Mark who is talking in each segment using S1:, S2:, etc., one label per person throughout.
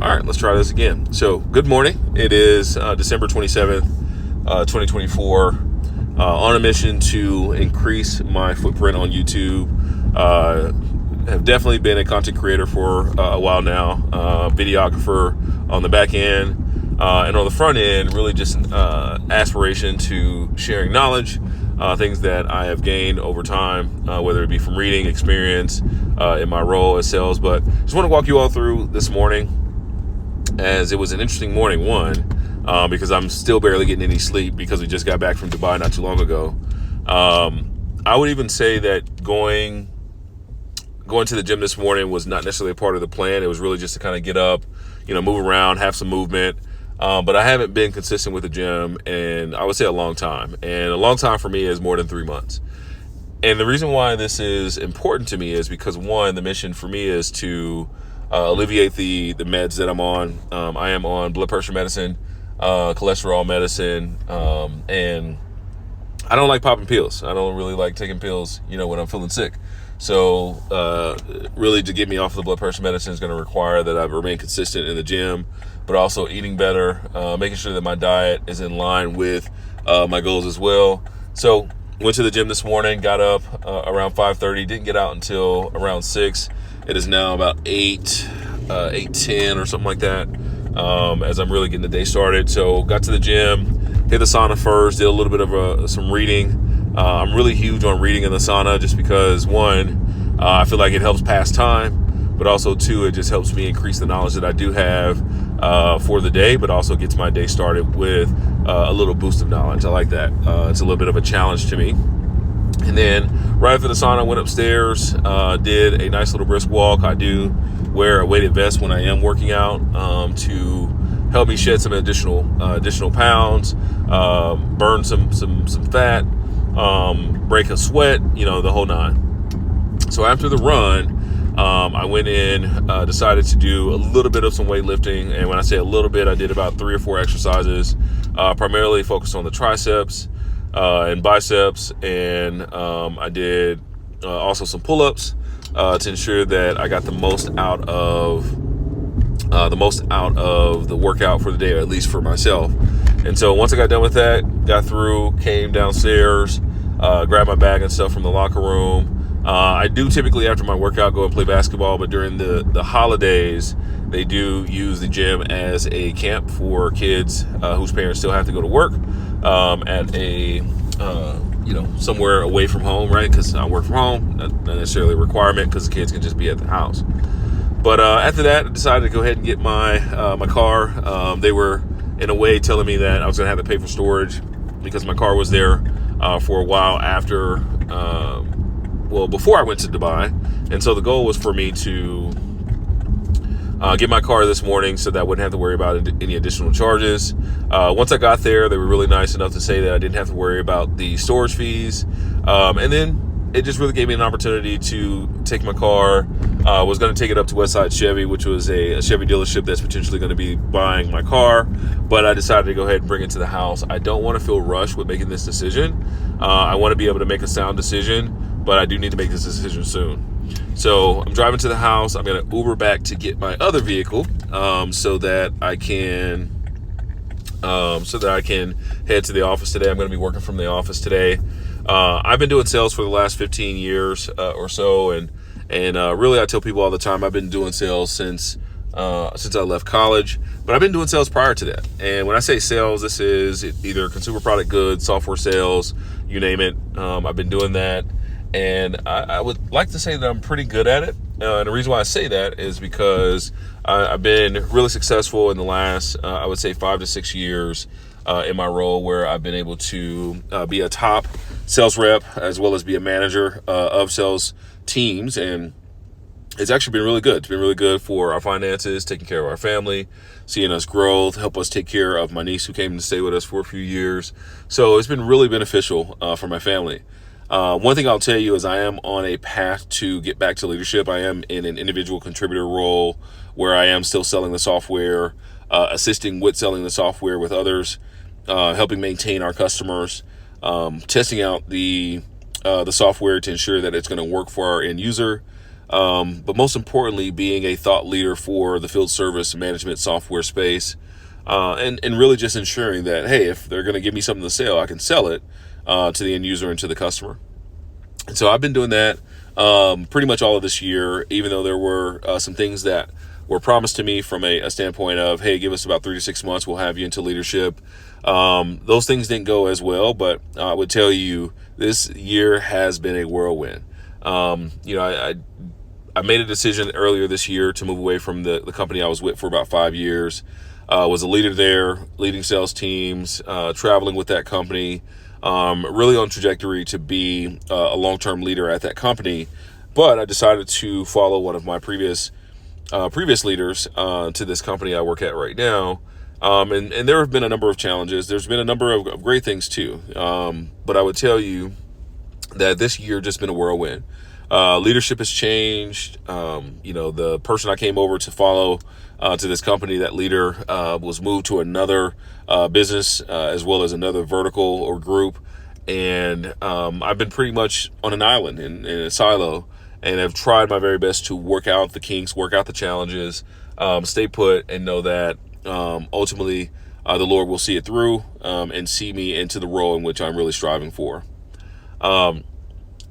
S1: All right, let's try this again. So, good morning. It is December 27th, 2024. On a mission to increase my footprint on YouTube. Have definitely been a content creator for a while now. Videographer on the back end. And on the front end, really just aspiration to sharing knowledge, things that I have gained over time, whether it be from reading, experience, in my role as sales. But just want to walk you all through this morning, as it was an interesting morning, because I'm still barely getting any sleep because we just got back from Dubai not too long ago. I would even say that going to the gym this morning was not necessarily a part of the plan. It was really just to kind of get up, move around, have some movement. But I haven't been consistent with the gym in, I would say, a long time. And a long time for me is more than 3 months. And the reason why this is important to me is because, one, the mission for me is to alleviate the meds that I'm on. I am on blood pressure medicine, cholesterol medicine, and I don't like popping pills. I don't really like taking pills, when I'm feeling sick. So really, to get me off the blood pressure medicine is going to require that I remain consistent in the gym, but also eating better, making sure that my diet is in line with my goals as well. So went to the gym this morning, got up around 5:30, didn't get out until around 6. It is now about 8:10 or something like that, as I'm really getting the day started. So got to the gym, hit the sauna first, did a little bit of some reading. I'm really huge on reading in the sauna just because, one, I feel like it helps pass time, but also, two, it just helps me increase the knowledge that I do have for the day, but also gets my day started with a little boost of knowledge. I like that. It's a little bit of a challenge to me. And then right after the sauna, I went upstairs, did a nice little brisk walk. I do wear a weighted vest when I am working out to help me shed some additional pounds, burn some fat, break a sweat, the whole nine. So after the run, I went in, decided to do a little bit of some weightlifting. And when I say a little bit, I did about 3 or 4 exercises, primarily focused on the triceps and biceps. And I did also some pull-ups to ensure that I got the most out of the workout for the day, or at least for myself. And so once I got done with that, got through, came downstairs, grabbed my bag and stuff from the locker room. I do typically, after my workout, go and play basketball, but during the holidays, they do use the gym as a camp for kids whose parents still have to go to work at a somewhere away from home, right? Because I work from home, not necessarily a requirement, because the kids can just be at the house. But after that, I decided to go ahead and get my car. They were, in a way, telling me that I was going to have to pay for storage because my car was there for a while after, before I went to Dubai. And so the goal was for me to get my car this morning so that I wouldn't have to worry about any additional charges. Once I got there, they were really nice enough to say that I didn't have to worry about the storage fees. And then it just really gave me an opportunity to take my car. I was going to take it up to Westside Chevy, which was a Chevy dealership that's potentially going to be buying my car. But I decided to go ahead and bring it to the house. I don't want to feel rushed with making this decision. I want to be able to make a sound decision, but I do need to make this decision soon. So I'm driving to the house. I'm going to Uber back to get my other vehicle so that I can head to the office today. I'm going to be working from the office today. I've been doing sales for the last 15 years or so, and really, I tell people all the time, I've been doing sales since I left college, but I've been doing sales prior to that. And when I say sales, this is either consumer product goods, software sales, you name it. I've been doing that, and I would like to say that I'm pretty good at it. And the reason why I say that is because I've been really successful in the last, I would say, 5 to 6 years in my role, where I've been able to be a top sales rep as well as be a manager of sales teams. And it's actually been really good. It's been really good for our finances, taking care of our family, seeing us grow, help us take care of my niece who came to stay with us for a few years. So it's been really beneficial for my family. One thing I'll tell you is I am on a path to get back to leadership. I am in an individual contributor role where I am still selling the software, assisting with selling the software with others, helping maintain our customers, testing out the software to ensure that it's going to work for our end user, but most importantly, being a thought leader for the field service management software space, and really just ensuring that, hey, if they're going to give me something to sell, I can sell it to the end user and to the customer. And so I've been doing that pretty much all of this year, even though there were some things that were promised to me from a standpoint of, hey, give us about 3 to 6 months, we'll have you into leadership. Those things didn't go as well, but I would tell you this year has been a whirlwind. I made a decision earlier this year to move away from the company I was with for about 5 years. Was a leader there, leading sales teams, traveling with that company, really on trajectory to be a long-term leader at that company. But I decided to follow one of my previous leaders to this company I work at right now. And there have been a number of challenges. There's been a number of great things too. But I would tell you that this year just been a whirlwind. Leadership has changed. The person I came over to follow to this company, that leader was moved to another business as well as another vertical or group. And I've been pretty much on an island in a silo, and have tried my very best to work out the kinks, work out the challenges, stay put, and know that ultimately the Lord will see it through and see me into the role in which I'm really striving for.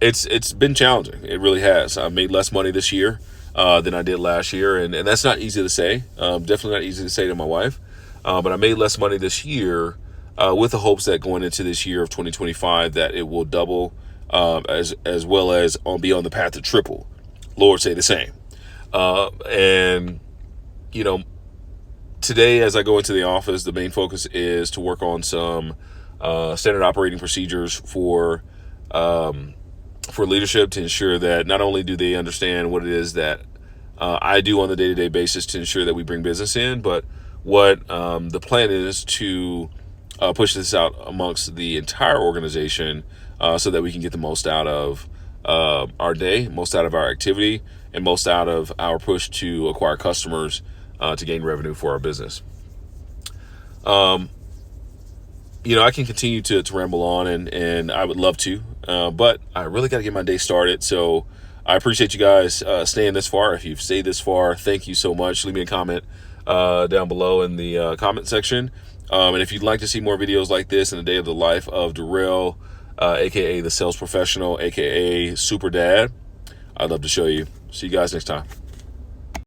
S1: It's been challenging. It really has. I've made less money this year than I did last year, and that's not easy to say. Definitely not easy to say to my wife. But I made less money this year with the hopes that going into this year of 2025 that it will double as well as be on the path to triple. Lord say the same. Today as I go into the office, the main focus is to work on some standard operating procedures for leadership, to ensure that not only do they understand what it is that I do on the day-to-day basis to ensure that we bring business in, but what the plan is to push this out amongst the entire organization so that we can get the most out of our day, most out of our activity, and most out of our push to acquire customers to gain revenue for our business. I can continue to ramble on, and I would love to, but I really got to get my day started. So I appreciate you guys staying this far. If you've stayed this far, thank you so much. Leave me a comment down below in the comment section. And if you'd like to see more videos like this in the day of the life of Darrell, aka the sales professional, aka Super Dad, I'd love to show you. See you guys next time.